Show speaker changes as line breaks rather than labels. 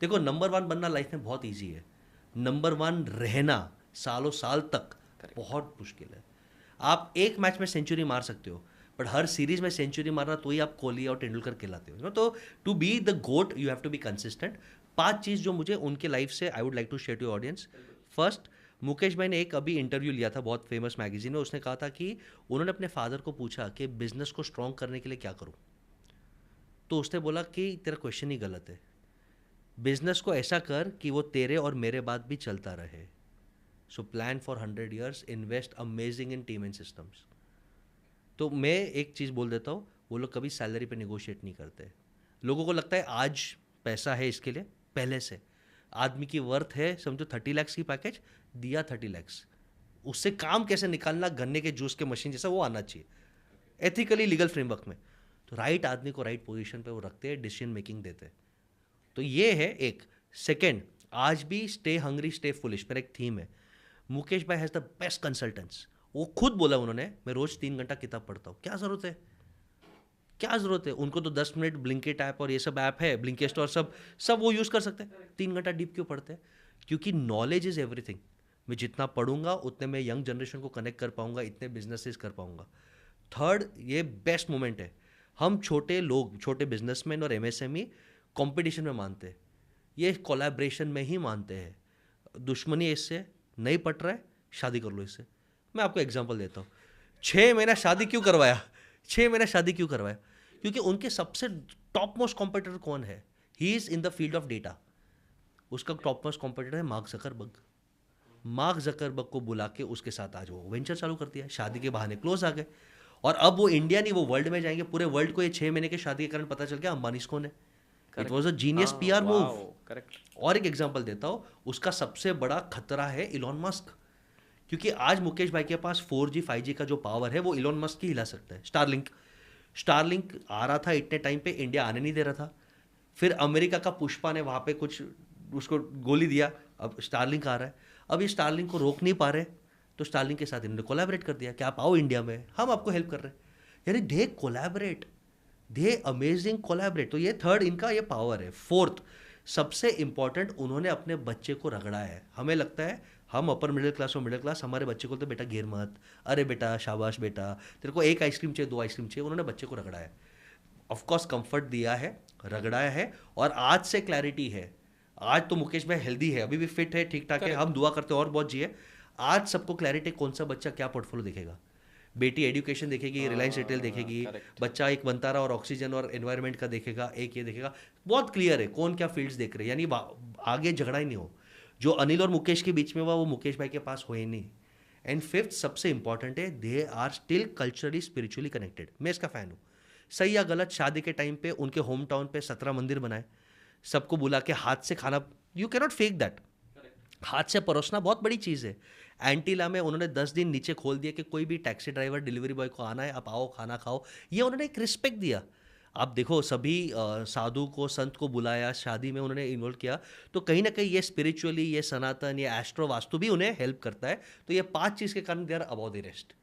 देखो, number one बनना life में बहुत ईजी है, नंबर वन रहना सालों साल तक बहुत मुश्किल है। आप एक मैच में सेंचुरी मार सकते हो, बट हर सीरीज में सेंचुरी मारना तो ही आप कोहली और तेंदुलकर कहलाते हो। तो to be the GOAT you have to be consistent. पांच चीज़ जो मुझे उनके लाइफ से I would like to share to audience. First, Mukesh भाई ने एक अभी इंटरव्यू लिया था बहुत फेमस मैगजीन में, उसने कहा था कि उन्होंने अपने फादर को पूछा कि बिजनेस को स्ट्रॉन्ग करने के लिए क्या करूं, तो उसने बोला कि तेरा क्वेश्चन ही गलत है, बिजनेस को ऐसा कर कि वो तेरे और मेरे बाद भी चलता रहे। So plan for 100 years, invest amazing in team and systems. तो मैं एक चीज़ बोल देता हूँ, वो लोग कभी सैलरी पे निगोशिएट नहीं करते। लोगों को लगता है आज पैसा है इसके लिए, पहले से आदमी की वर्थ है समझो 30 lakhs की पैकेज, दिया 30 lakhs, उससे काम कैसे निकालना गन्ने के जूस के मशीन जैसा वो आना चाहिए, एथिकली लीगल फ्रेमवर्क में। तो राइट आदमी को राइट पोजीशन पे वो रखते हैं, डिसीजन मेकिंग देते हैं। तो ये है एक। सेकेंड, आज भी स्टे हंग्री स्टे फुलिश मेरा एक थीम है। मुकेश भाई हैज़ द बेस्ट कंसल्टेंट्स। वो खुद बोला उन्होंने, मैं रोज 3 घंटा किताब पढ़ता हूँ, क्या ज़रूरत है, क्या ज़रूरत है, उनको तो 10 मिनट ब्लिंकिट ऐप और ये सब ऐप है, ब्लिंकिस्ट और सब सब वो यूज़ कर सकते हैं। 3 घंटा डीप क्यों पढ़ते हैं? क्योंकि नॉलेज इज़ एवरीथिंग। मैं जितना पढ़ूंगा उतने मैं यंग जनरेशन को कनेक्ट कर पाऊंगा, इतने बिजनेसेस कर पाऊंगा। थर्ड, ये बेस्ट मोमेंट है, हम छोटे लोग, छोटे बिजनेसमैन और एमएसएमई कंपटीशन में मानते हैं, ये कोलैबोरेशन में ही मानते हैं। दुश्मनी इससे नहीं पट रहा है, शादी कर लो इससे। मैं आपको एग्जांपल देता हूँ, 6 महीना शादी क्यों करवाया, 6 महीना शादी क्यों करवाया? क्योंकि उनके सबसे टॉप मोस्ट कॉम्पिटिटर कौन है? He is in the field of data. उसका टॉप मोस्ट कॉम्पिटिटर है मार्क जकरबर्ग। मार्क जकरबर्ग को बुला के उसके साथ आज वो वेंचर चालू कर दिया, शादी के बहाने क्लोज आ गए। और अब वो इंडिया नहीं, वो वर्ल्ड में जाएंगे, पूरे वर्ल्ड को ये 6 महीने के शादी के कारण पता चल गया अंबानी कौन है। इट वॉज अ जीनियस
हाँ,
पीआर मूव।
Wow, correct.
और एक एग्जांपल देता हूँ, उसका सबसे बड़ा खतरा है इलॉन मस्क। क्योंकि आज मुकेश भाई के पास 4G 5G का जो पावर है वो इलॉन मस्क ही हिला सकता है। स्टारलिंक, स्टारलिंक आ रहा था इतने टाइम पे, इंडिया आने नहीं दे रहा था। फिर अमेरिका का पुष्पा ने वहाँ पे कुछ उसको गोली दिया, अब स्टारलिंक आ रहा है। अब ये स्टारलिंक को रोक नहीं पा रहे, तो स्टारलिंक के साथ इन्होंने कोलैबोरेट कर दिया कि आप आओ इंडिया में, हम आपको हेल्प कर रहे हैं। यानी दे कोलैबोरेट, दे अमेजिंग कोलैबोरेट। तो ये थर्ड इनका ये पावर है। फोर्थ, सबसे इंपॉर्टेंट, उन्होंने अपने बच्चे को रगड़ा है। हमें लगता है हम अपर मिडिल क्लास और मिडिल क्लास, हमारे बच्चे को तो बेटा गिर मत, अरे बेटा शाबाश बेटा, तेरे को एक आइसक्रीम चाहिए, 2 आइसक्रीम चाहिए, उन्होंने बच्चे को रगड़ा है। ऑफकोर्स कंफर्ट दिया है, रगड़ाया है, और आज से क्लैरिटी है। आज तो मुकेश भाई हेल्दी है, अभी भी फिट है, ठीक ठाक है,
करेक्ट।
हम दुआ करते हैं और बहुत जिए। आज सबको क्लैरिटी कौन सा बच्चा क्या पोर्टफोलियो देखेगा। बेटी एजुकेशन देखेगी, रिलायंस रिटेल देखेगी,
करेक्ट।
बच्चा एक बनता रहा और ऑक्सीजन और एनवायरनमेंट का देखेगा, एक ये देखेगा। बहुत क्लियर है कौन क्या फील्ड्स देख रहे हैं, यानी आगे झगड़ा ही नहीं हो। जो अनिल और मुकेश के बीच में हुआ वो मुकेश भाई के पास हो ही नहीं। एंड फिफ्थ सबसे इंपॉर्टेंट है, they are still culturally spiritually connected. मैं इसका फ़ैन हूँ। सही या गलत, शादी के टाइम पे उनके होम टाउन पे 17 मंदिर बनाए, सबको बुला के हाथ से खाना, यू कैनॉट फेक दैट। हाथ से परोसना बहुत बड़ी चीज़ है। एंटीला में उन्होंने 10 दिन नीचे खोल दिया कि कोई भी टैक्सी ड्राइवर डिलीवरी बॉय को आना है, आप आओ खाना खाओ। ये उन्होंने एक रिस्पेक्ट दिया। आप देखो सभी साधु को, संत को बुलाया, शादी में उन्होंने इन्वॉल्व किया। तो कहीं ना कहीं ये स्पिरिचुअली, ये सनातन, ये एस्ट्रो वास्तु भी उन्हें हेल्प करता है। तो ये 5 चीज़ के कारण they are about the rest.